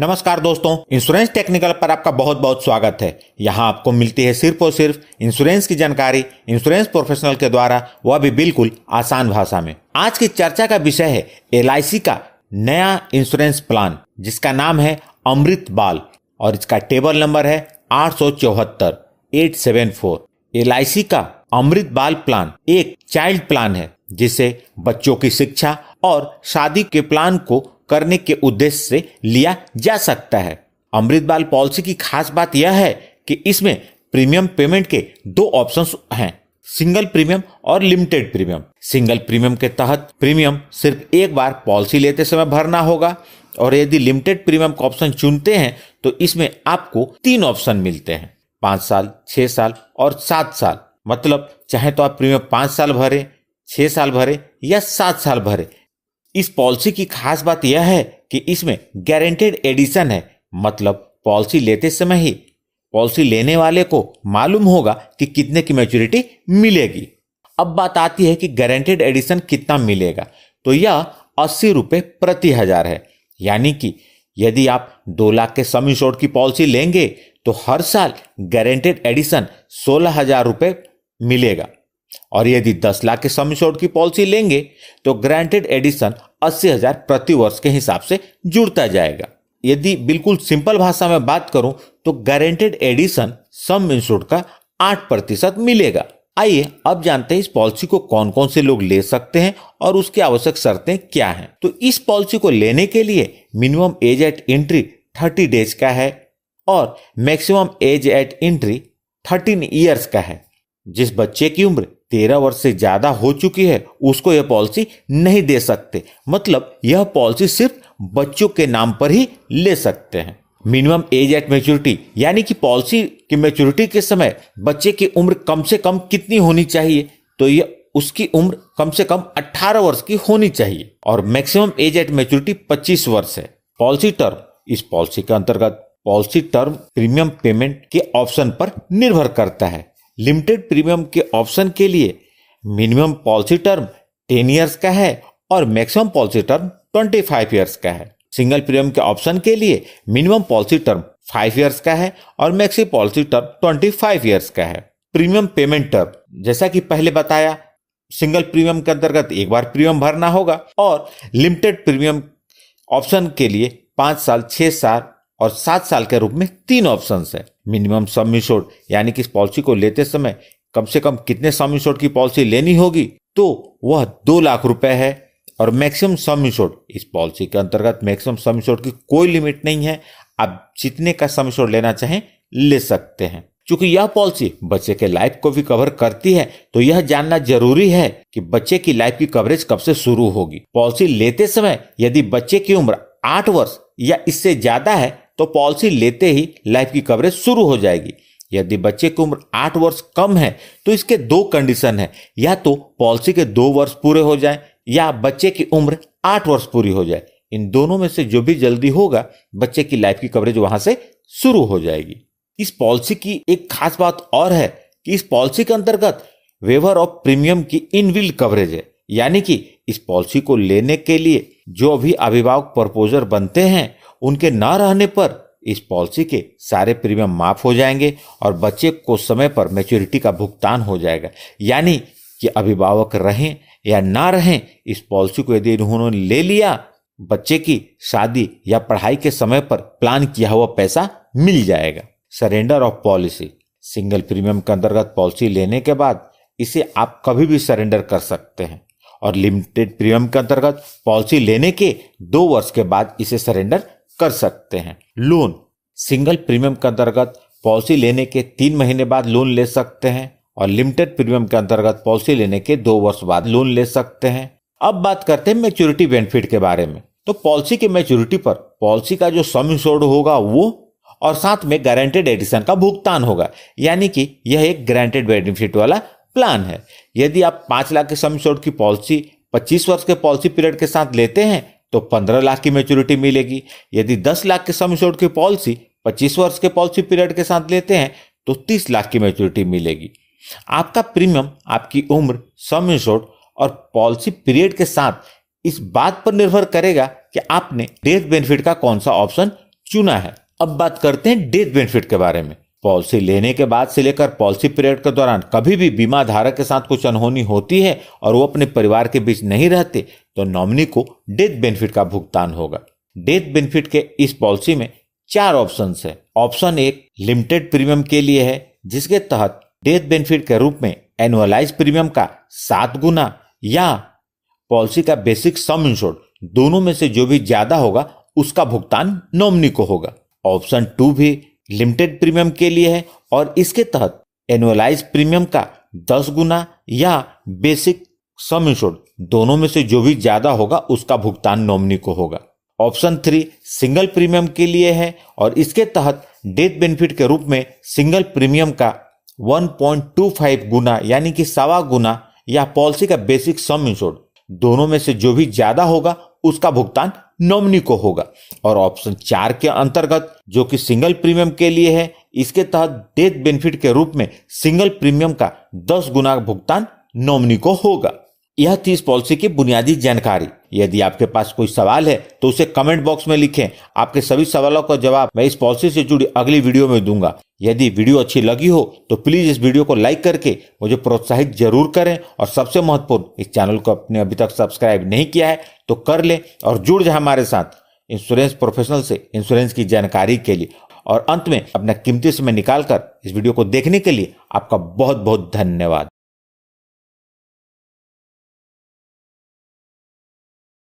नमस्कार दोस्तों, insurance technical पर आपका बहुत बहुत स्वागत है। यहाँ आपको मिलती है सिर्फ और सिर्फ इंश्योरेंस की जानकारी इंश्योरेंस प्रोफेशनल के द्वारा, वह भी बिल्कुल आसान भाषा में। आज की चर्चा का विषय है LIC का नया इंश्योरेंस प्लान, जिसका नाम है अमृत बाल और इसका टेबल नंबर है 874 LIC का अमृत बाल प्लान एक चाइल्ड प्लान है, जिसे बच्चों की शिक्षा और शादी के प्लान को करने के उद्देश्य से लिया जा सकता है। अमृत बाल पॉलिसी की खास बात यह है कि इसमें प्रीमियम पेमेंट के दो ऑप्शंस हैं, सिंगल प्रीमियम और लिमिटेड प्रीमियम। सिंगल प्रीमियम के तहत प्रीमियम सिर्फ एक बार पॉलिसी लेते समय भरना होगा और यदि लिमिटेड प्रीमियम का ऑप्शन चुनते हैं तो इसमें आपको 3 ऑप्शन मिलते हैं, 5 साल, 6 साल और 7 साल। मतलब चाहे तो आप प्रीमियम 5 साल भरे, 6 साल भरे या 7 साल भरे। इस पॉलिसी की खास बात यह है कि इसमें गारंटेड एडिशन है, मतलब पॉलिसी लेते समय ही पॉलिसी लेने वाले को मालूम होगा कि कितने की मैच्योरिटी मिलेगी। अब बात आती है कि गारंटेड एडिशन कितना मिलेगा, तो यह 80 रुपये प्रति हजार है। यानी कि यदि आप 2 लाख के सम इंश्योर्ड की पॉलिसी लेंगे तो हर साल गारंटेड एडिशन 16,000 रुपये मिलेगा, और यदि 10 लाख के सम इंश्योर्ड की पॉलिसी लेंगे तो गारंटेड एडिशन 80,000 प्रति वर्ष के हिसाब से जुड़ता जाएगा। यदि बिल्कुल सिंपल भाषा में बात करूं तो गारंटेड एडिशन सम इंश्योर्ड का 8% मिलेगा। आइए अब जानते हैं इस पॉलिसी को कौन कौन से लोग ले सकते हैं और उसकी आवश्यक शर्तें क्या हैं। तो इस पॉलिसी को लेने के लिए minimum age eight entry 30 days का है और maximum age eight entry 13 years का है। जिस बच्चे की उम्र 13 वर्ष से ज्यादा हो चुकी है उसको यह पॉलिसी नहीं दे सकते, मतलब यह पॉलिसी सिर्फ बच्चों के नाम पर ही ले सकते हैं। मिनिमम एज एट मैच्योरिटी यानी कि पॉलिसी की मैच्योरिटी के समय बच्चे की उम्र कम से कम कितनी होनी चाहिए, तो यह उसकी उम्र कम से कम 18 वर्ष की होनी चाहिए। और मैक्सिमम एज एट मैच्योरिटी 25 वर्ष है। पॉलिसी टर्म, इस पॉलिसी के अंतर्गत पॉलिसी टर्म प्रीमियम पेमेंट के ऑप्शन पर निर्भर करता है। लिमिटेड प्रीमियम के ऑप्शन के लिए मिनिमम पॉलिसी टर्म 10 ईयर्स का है और मैक्सिमम पॉलिसी टर्म 25 ईयर्स का है। सिंगल प्रीमियम के ऑप्शन के लिए मिनिमम पॉलिसी टर्म 5 ईयर्स का है और मैक्सिमम पॉलिसी टर्म 25 ईयर्स का है। प्रीमियम पेमेंट टर्म, जैसा कि पहले बताया, सिंगल प्रीमियम के अंतर्गत एक बार प्रीमियम भरना होगा और लिमिटेड प्रीमियम ऑप्शन के लिए 5 साल, 6 साल और 7 साल के रूप में 3 ऑप्शंस है। मिनिमम सम इंश्योर्ड यानी कि इस पॉलिसी को लेते समय कम से कम कितने सम इंश्योर्ड की पॉलिसी लेनी होगी, तो वह 2 लाख रुपए है। और मैक्सिमम सम इंश्योर्ड, इस पॉलिसी के अंतर्गत मैक्सिमम सम इंश्योर्ड की कोई लिमिट नहीं है, आप जितने का सम इंश्योर्ड लेना चाहें ले सकते हैं। क्योंकि यह पॉलिसी बच्चे के लाइफ को भी कवर करती है, तो यह जानना जरूरी है कि बच्चे की लाइफ की कवरेज कब से शुरू होगी। पॉलिसी लेते समय यदि बच्चे की उम्र 8 वर्ष या इससे ज्यादा है तो पॉलिसी लेते ही लाइफ की कवरेज शुरू हो जाएगी। यदि बच्चे की उम्र 8 वर्ष कम है तो इसके 2 कंडीशन है, या तो पॉलिसी के 2 वर्ष पूरे हो जाए या बच्चे की उम्र 8 वर्ष पूरी हो जाए। इन दोनों में से जो भी जल्दी होगा बच्चे की लाइफ की कवरेज वहां से शुरू हो जाएगी। इस पॉलिसी की एक खास बात और है कि इस पॉलिसी के अंतर्गत वेवर ऑफ प्रीमियम की इनबिल्ट कवरेज है। यानी कि इस पॉलिसी को लेने के लिए जो भी अभिभावक प्रपोजर बनते हैं उनके न रहने पर इस पॉलिसी के सारे प्रीमियम माफ हो जाएंगे और बच्चे को समय पर मैच्योरिटी का भुगतान हो जाएगा। यानी कि अभिभावक रहें या ना रहें, इस पॉलिसी को यदि उन्होंने ले लिया, बच्चे की शादी या पढ़ाई के समय पर प्लान किया हुआ पैसा मिल जाएगा। Surrender of policy, single premium के अंतर्गत पॉलिसी लेने के बाद इसे आप कभी भी सरेंडर कर सकते हैं और लिमिटेड प्रीमियम के अंतर्गत पॉलिसी लेने के 2 वर्ष के बाद इसे सरेंडर कर सकते हैं। लोन, सिंगल प्रीमियम के अंतर्गत पॉलिसी लेने के 3 महीने बाद लोन ले सकते हैं और लिमिटेड प्रीमियम के अंतर्गत पॉलिसी लेने के 2 वर्ष बाद लोन ले सकते हैं। अब बात करते हैं मैच्योरिटी बेनिफिट के बारे में। तो पॉलिसी के मैच्योरिटी पर पॉलिसी का जो सम इंश्योर्ड होगा वो और साथ में गारंटेड एडिशन का भुगतान होगा। यानी कि यह एक गारंटेड बेनिफिट वाला प्लान है। यदि आप 5 लाख के सम इंश्योर्ड की पॉलिसी 25 वर्ष के पॉलिसी पीरियड के साथ लेते हैं तो 15 लाख की मैच्योरिटी मिलेगी। यदि 10 लाख के सम इंश्योर्ड की पॉलिसी 25 वर्ष के पॉलिसी पीरियड के साथ लेते हैं तो 30 लाख की मैच्योरिटी मिलेगी। आपका प्रीमियम आपकी उम्र, सम इंश्योर्ड और पॉलिसी पीरियड के साथ इस बात पर निर्भर करेगा कि आपने डेथ बेनिफिट का कौन सा ऑप्शन चुना है। अब बात करते हैं डेथ बेनिफिट के बारे में। पॉलिसी लेने के बाद से लेकर पॉलिसी पीरियड के दौरान कभी भी बीमा धारक के साथ कुछ अनहोनी होती है और वो अपने परिवार के बीच नहीं रहते तो नॉमिनी को डेथ बेनिफिट का भुगतान होगा। डेथ बेनिफिट के इस पॉलिसी में 4 ऑप्शंस है। ऑप्शन 1 लिमिटेड प्रीमियम के लिए है, जिसके तहत डेथ बेनिफिट के रूप में एनुअलाइज प्रीमियम का 7 गुना या पॉलिसी का बेसिक सम इंश्योर्ड, दोनों में से जो भी ज्यादा होगा उसका भुगतान नॉमिनी को होगा। ऑप्शन 2 भी लिमिटेड प्रीमियम के लिए है और इसके तहत एनुअलाइज प्रीमियम का 10 गुना या बेसिक सम इंश्योर्ड, दोनों में से जो भी ज्यादा होगा उसका भुगतान नॉमिनी को होगा। ऑप्शन 3 सिंगल प्रीमियम के लिए है और इसके तहत डेथ बेनिफिट के रूप में सिंगल प्रीमियम का 1.25 गुना यानी कि 1.25 गुना या पॉलिसी का बेसिक सम इंश्योर्ड, दोनों में से जो भी ज्यादा होगा उसका भुगतान नॉमिनी को होगा। और ऑप्शन 4 के अंतर्गत जो कि सिंगल प्रीमियम के लिए है, इसके तहत डेथ बेनिफिट के रूप में सिंगल प्रीमियम का 10 गुना भुगतान नॉमिनी को होगा। यह थी इस पॉलिसी की बुनियादी जानकारी। यदि आपके पास कोई सवाल है तो उसे कमेंट बॉक्स में लिखें। आपके सभी सवालों का जवाब मैं इस पॉलिसी से जुड़ी अगली वीडियो में दूंगा। यदि वीडियो अच्छी लगी हो तो प्लीज इस वीडियो को लाइक करके मुझे प्रोत्साहित जरूर करें और सबसे महत्वपूर्ण, इस चैनल को आपने अभी तक सब्सक्राइब नहीं किया है तो कर ले और जुड़ जाए हमारे साथ इंश्योरेंस प्रोफेशनल से इंश्योरेंस की जानकारी के लिए। और अंत में अपना कीमती समय निकालकर इस वीडियो को देखने के लिए आपका बहुत बहुत धन्यवाद।